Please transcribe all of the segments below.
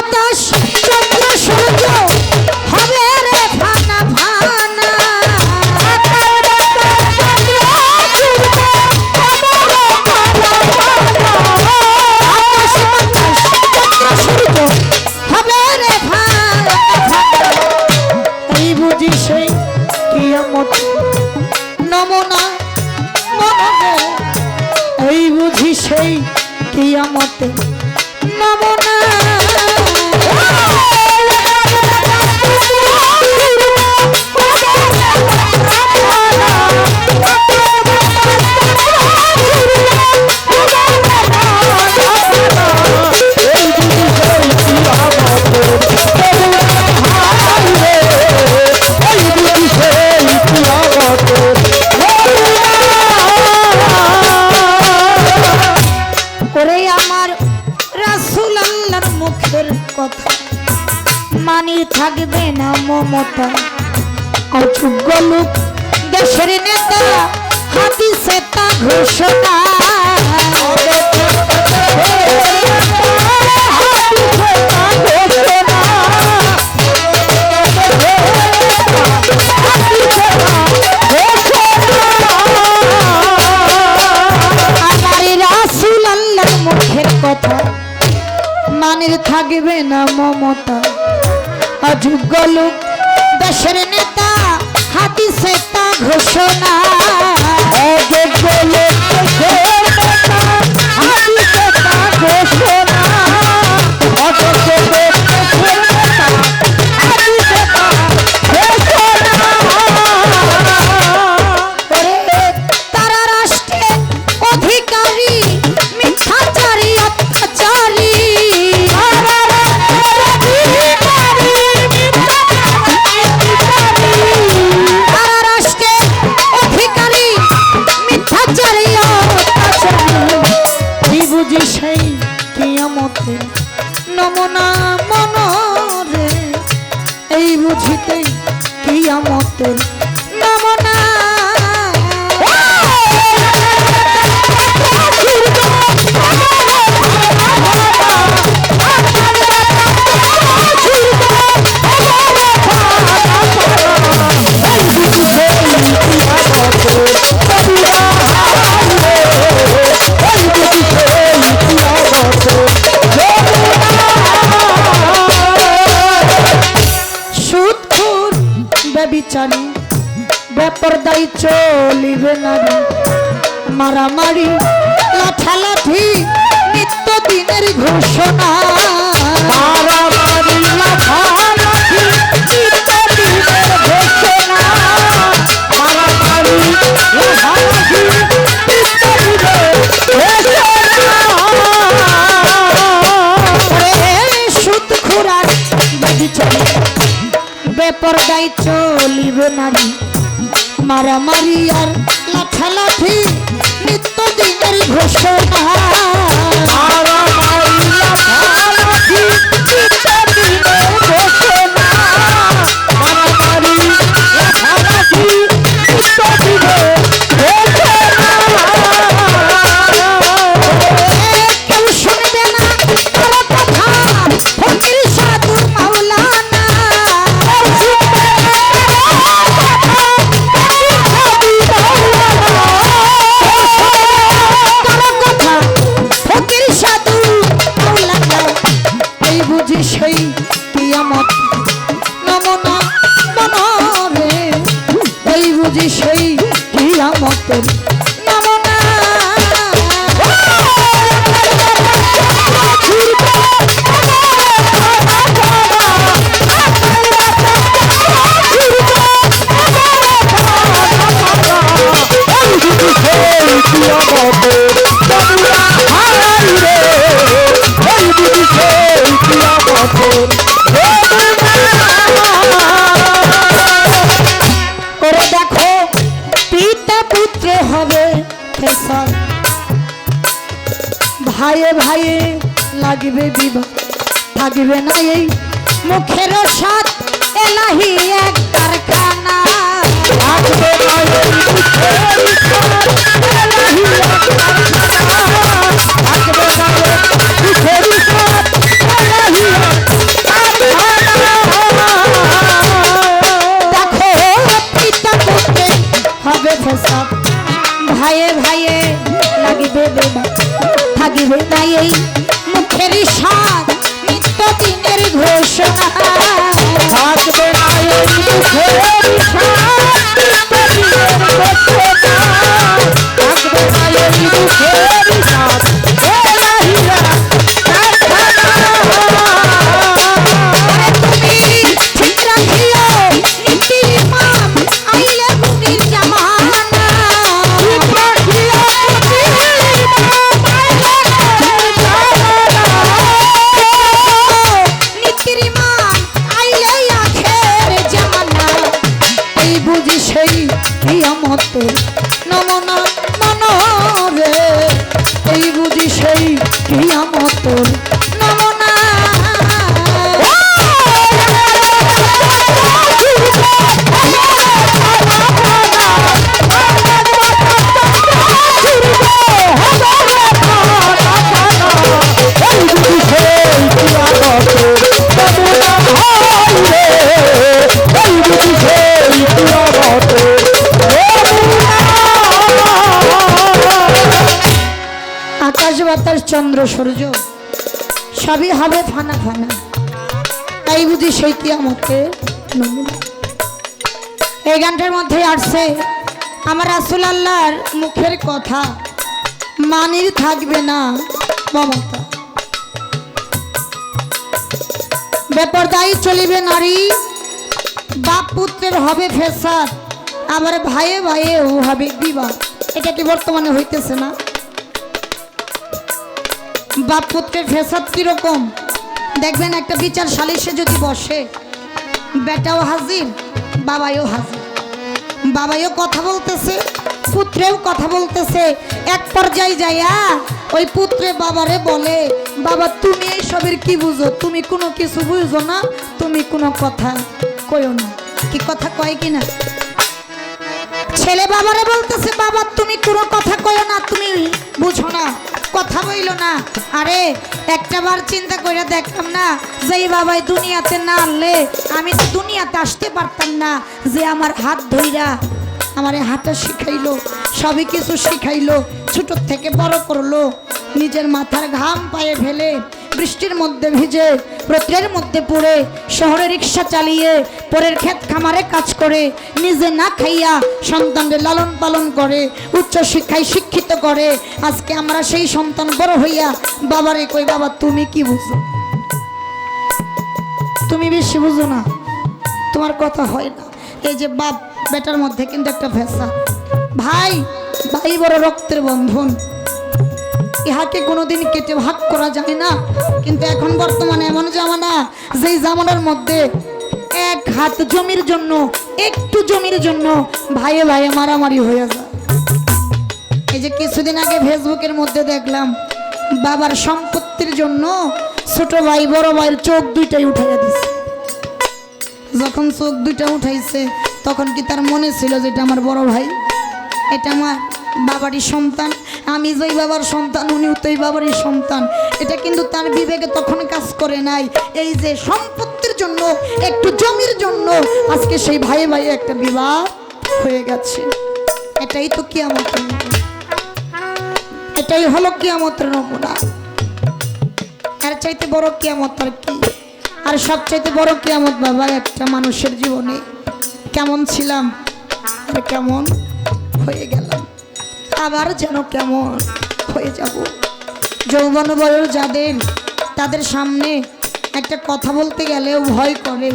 বাতাস চন্দ্র সূর্য হবে রে ফানা ফানা আকাশ বাতাস চন্দ্র সূর্য হবে রে ফানা ফানা এই বুঝি সেই কিয়ামত নমুনা মনে এই বুঝি সেই কিয়ামতে নমুনা কথা মানি থাকবে না মমতা অযোগ্য লোক দেশের নেতা হাদিসে তা ঘোষণা আমার রাসূল আল্লাহর মুখের কথা মানির থাকবে না মমতা অযোগ্য লোক দেশের নেতা হাদিসে তা ঘোষণা অযোগ্য লোক দেশের নেতা হাদিসে তা ঘোষণা অযোগ্য লোক দেশের নেতা হাদিসে তা ঘোষণা তারা রাষ্ট্রের অধিকারী মিথ্যাচারী অত্যাচারী নমুনা মনরে এই বুঝিতে কিয়ামতের নমুনা বিচারি বেপরদাই চলিবে নারী মারামারি লাঠালাঠি নিত্য দিনের ঘোষণা মারামারি লাঠালাঠি নিত্য দিনের ঘোষণা মারামারি লাঠালাঠি নিত্য দিনের ঘোষণা সুদ খুরার বিচারি বেপরদাই চলিবে নারী মারামারি আর লাঠালাঠি নিত্য দিনের ঘোষণা মারামারি লাঠালাঠি নিত্য দিনের ঘোষণা মারামারি লাঠালাঠি নিত্য দিনের ঘোষণা কেউ শুনবে না কারো কথা ফকির সাধু মাওলানা সেই কিয়ামত নমুনা মনরে এই বুঝি সেই কিয়ামতের নমুনা ভাইয়ে ভাইয়ে লাগবে বিবাহ থাকবে না এই মুখের সাথ এলাহি এক কারখানা থাকবে না এই মুখের সাথ এলাহি এক কারখানা থাকবে না এই মুখের সাথ এলাহি এক ভাইয়ে ভাইয়ে লাগিবে বিবাহ থাকিবে না এই মুখের স্বাদ নিত্য দিনের ঘোষণা থাকবে না এই মুখের স্বাদ নিত্য দিনের ঘোষণা থাকবে না এই মুখের স্বাদ এলাহিরা তুমি ঠিক রাখিও নীতি ইমাম আইলে গুণীর জামানা নীতির ইমাম আইলে আখের জামানা এই বুঝি সেই কিয়ামতের নমুনা মনোরে এই বুঝি সেই কিয়ামতের নমুনা আকাশ বাতাস চন্দ্র সূর্য সবই হবে ফানা ফানা তাই বুঝি সেই কিয়ামতের নমুনা এই গানটার মধ্যে আসছে আমার রাসূল আল্লাহর মুখের কথা মানির থাকবে না মমতা বেপরদায়ী চলিবে নারী বাপ পুত্রের হবে ফেসাদ আবার ভাইয়ে ভাইয়ে হবে বিবাহ এটা কি বর্তমানে হইতেছে না বাপ পুত্রের ফেসাদ কিরকম দেখবেন একটা বিচার সালিশে যদি বসে বেটাও হাজির বাবাইও হাজির বাবাইও কথা বলতেছে পুত্রেও কথা বলতেছে এক পর্যায়ে যাইয়া ওই পুত্রে বাবারে বলে বাবা তুমি এই সবের কি বুঝো তুমি কোনো কিছু বুঝো না তুমি কোনো কথা কইও না কি কথা কয় কিনা ছেলে বাবারে বলতেছে বাবা তুমি কোনো কথা কইও না তুমি বুঝো না কথা বইলো না আরে একটা বার চিন্তা করে দেখলাম না যে এই বাবাই দুনিয়াতে না আনলে আমি তো দুনিয়াতে আসতে পারতাম না যে আমার হাত ধইরা আমারে হাঁটা শিখাইলো সবই কিছু শিখাইলো ছোট থেকে বড় করলো নিজের মাথার ঘাম পায়ে ফেলে বৃষ্টির মধ্যে ভিজে রোদ্রের মধ্যে পড়ে শহরে রিক্সা চালিয়ে পরের ক্ষেত খামারে কাজ করে নিজে না খাইয়া সন্তানদের লালন পালন করে উচ্চ শিক্ষায় শিক্ষিত করে আজকে আমরা সেই সন্তান বড় হইয়া বাবারে কই বাবা তুমি কি বুঝো তুমি বেশি বুঝো না তোমার কথা হয় না এই যে বাপ বেটার মধ্যে কিন্তু একটা ভেসা ভাই ভাই বড় রক্তের বন্ধন ইহাকে কোনোদিন কেটে ভাগ করা যায় না কিন্তু এখন বর্তমানে এমন জামানা যেই জামানার মধ্যে এক হাত জমির জন্য একটু জমির জন্য ভাইয়ে ভাইয়ে মারামারি হয়ে যায় এই যে কিছুদিন আগে ফেসবুকের মধ্যে দেখলাম বাবার সম্পত্তির জন্য ছোট ভাই বড় ভাইয়ের চোখ দুইটাই উঠাইয়া দিছে যখন চোখ দুইটা উঠাইছে তখন কি তার মনে ছিল যে এটা আমার বড় ভাই এটা আমার বাবারই সন্তান আমি যেই বাবার সন্তান উনিও তো এই বাবারই সন্তান এটা কিন্তু তার বিবেকে তখন কাজ করে নাই এই যে সম্পত্তির জন্য একটু জমির জন্য আজকে সেই ভাই ভাই একটা বিবাহ হয়ে গেছে এটাই তো কিয়ামতের নমুনা এটাই হলো কিয়ামতের নমুনা এর চাইতে বড় কিয়ামত আর কি আর সবচাইতে বড় কিয়ামত বাবা একটা মানুষের জীবনে কেমন ছিলাম আর কেমন হয়ে গেলাম আবার যেন কেমন হয়ে যাব যৌবন বয়স যাদের তাদের সামনে একটা কথা বলতে গেলেও ভয় করে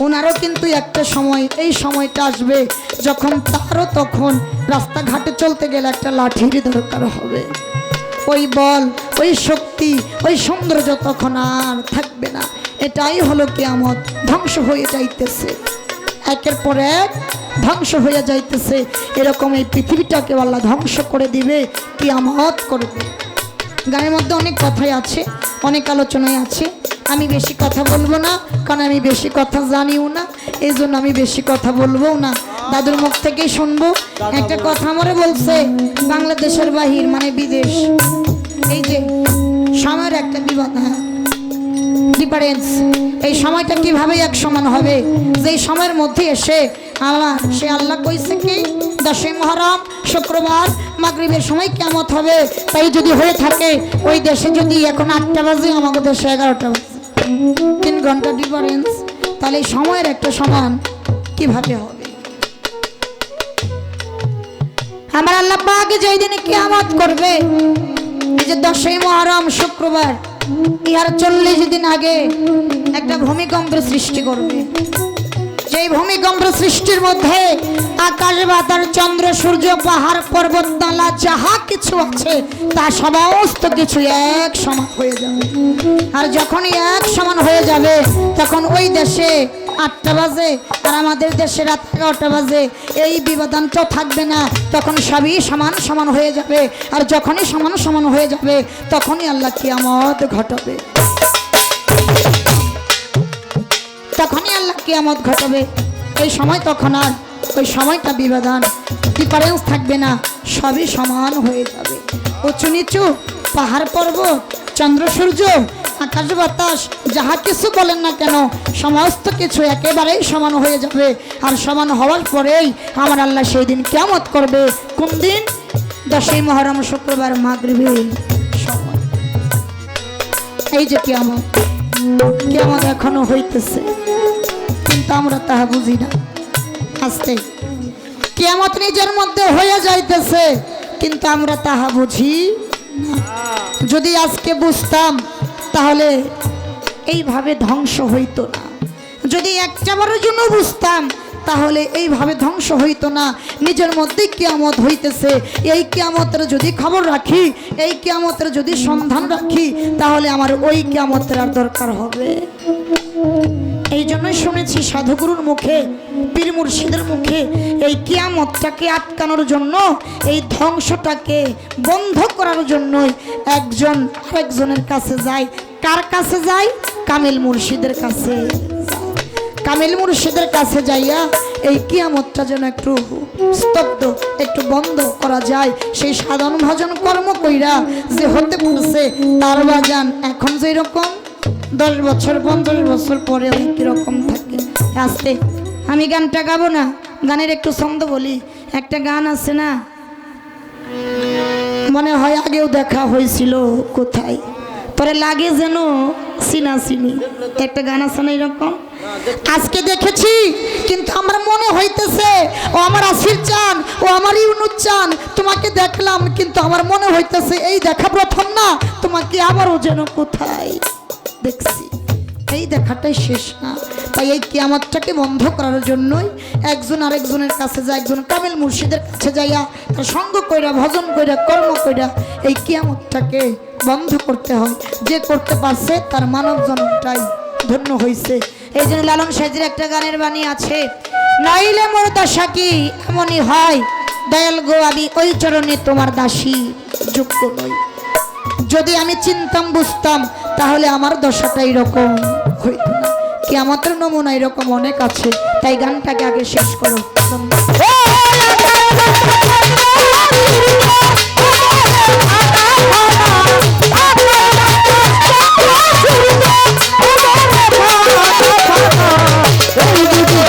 ওনারও কিন্তু একটা সময় এই সময়টা আসবে যখন তারও তখন রাস্তাঘাটে চলতে গেলে একটা লাঠির দরকার হবে ওই বল ওই শক্তি ওই সৌন্দর্য তখন আর থাকবে না এটাই হলো কিয়ামত ধ্বংস হয়ে যাইতেছে একের পর এক ধ্বংস হয়ে যাইতেছে এরকম এই পৃথিবীটাকে আল্লাহ ধ্বংস করে দিবে কিয়ামত করবে গানের মধ্যে অনেক কথাই আছে অনেক আলোচনায় আছে আমি বেশি কথা বলবো না কারণ আমি বেশি কথা জানিও না এই জন্য আমি বেশি কথা বলবো না দাদুর মুখ থেকেই শুনবো একটা কথা আমারে বলছে বাংলাদেশের বাহির মানে বিদেশ এই যে সময়ের একটা বিবাদ ডিফারেন্স। এই সময়টা কিভাবে এক সমান হবে, যেই সময়ের মধ্যে এসে আমার সে আল্লাহ কইছে কি 10ই মুহররম শুক্রবার মাগরিবের সময় কিয়ামত হবে। তাই যদি হয়ে থাকে ওই দেশে যদি এখন 8টা বাজে, আমাদের দেশে 11টা বাজে, 3 ঘন্টা ডিফারেন্স, তাহলে এই সময়ের একটা সমান কিভাবে হবে? আমার আল্লাহ পাক যেই দিনে কিয়ামত করবে, এই যে 10ই মুহররম শুক্রবার, ইহার 40 দিন আগে একটা ভূমিকম্পের সৃষ্টি করবে। যেই ভূমিকম্প সৃষ্টির মধ্যে আকাশ বাতাস চন্দ্র সূর্য পাহাড় পর্বতমালা যাহা কিছু আছে তা সমস্ত কিছু এক সমান হয়ে যাবে। আর যখনই এক সমান হয়ে যাবে তখন ওই দেশে 8টা বাজে আর আমাদের দেশে রাত 11টা বাজে, এই ব্যবধানটাও থাকবে না। তখন সবই সমান সমান হয়ে যাবে। আর যখনই সমান সমান হয়ে যাবে তখনই আল্লাহ কিয়ামত ঘটাবে। তখনই আল্লাহ কিয়ামত ঘটাবে। এই সময় তখন আর ওই সময়টা ব্যবধান ডিফারেন্স থাকবে না, সবই সমান হয়ে যাবে। উঁচু নিচু পাহাড় পর্বত চন্দ্র সূর্য আকাশ বাতাস যাহা কিছু বলেন না কেন সমস্ত কিছু একেবারেই সমান হয়ে যাবে। আর সমান হওয়ার পরেই আমার আল্লাহ সেই দিন কিয়ামত করবে। কোন দিন? 10ই মুহররম শুক্রবার মাগরিবের সময়। এই যে কিয়ামত, কিয়ামত এখনো হইতেছে কিন্তু আমরা তাহা বুঝি না। আস্তে কিয়ামত নিজের মধ্যে হয়ে যাইতেছে কিন্তু আমরা তাহা বুঝি না। যদি আজকে বুঝতাম তাহলে এইভাবে ধ্বংস হইতো না। যদি একটাবারের জন্য বুঝতাম তাহলে এইভাবে ধ্বংস হইতো না। নিজের মধ্যে কিয়ামত হইতেছে, এই কিয়ামতের যদি খবর রাখি, এই কিয়ামতের যদি সন্ধান রাখি, তাহলে আমার ওই কিয়ামতের আর দরকার হবে। এই জন্যই শুনেছি সাধুগুরুর মুখে পীর মুর্শিদের মুখে এই কিয়ামতটাকে আটকানোর জন্য, এই ধ্বংসটাকে বন্ধ করার জন্যই একজন আরেকজনের কাছে যায়। কার কাছে যায়? কামিল মুর্শিদের কাছে। কামিল মুর্শিদের কাছে যাইয়া এই কিয়ামতটা যেন একটু স্তব্ধ একটু বন্ধ করা যায়। সেই সাধন ভজন কর্ম কইরা যে হতে পড়ছে তার বাজান এখন যেই রকম 10 বছর 15 বছর পরে ওই কিরকম থাকে। আস্তে আমি গানটা গাবো না, গানের একটু ছন্দ বলি। একটা গান আছে না, মনে হয় আগেও দেখা হয়েছিল কোথায়, পরে লাগে যেন চিনা চিনি। একটা গান আছে না এরকম, আজকে দেখেছি কিন্তু আমার মনে হইতেছে ও আমার আসির চান, ও আমার ইউনুস চান। তোমাকে দেখলাম কিন্তু আমার মনে হইতেছে এই দেখা প্রথম না, তোমাকে আবারও যেন কোথায় দেখছি। এই দেখাটাই শেষ না। তাই এই কিয়ামতটাকে বন্ধ করার জন্যই একজন আরেকজনের কাছে যায়, একজন কামিল মুর্শিদের কাছে যাইয়া তার সঙ্গ কইরা ভজন কইরা কর্ম কইরা এই কিয়ামতটাকে বন্ধ করতে হয়। যে করতে পারছে তার মানব জন্মটাই ধন্য হয়েছে। এই জন্য লালন সাহেবের একটা গানের বাণী আছে, নইলে মোর দশা কি এমনই হয়, দয়াল গো আমি ওই চরণে তোমার দাসী যোগ্য নই। যদি আমি চিনতাম বুঝতাম তাহলে আমার দশাটা এরকম হইতো না। কিয়ামতের নমুনা এরকম অনেক আছে। তাই গানটাকে আগে শেষ করো।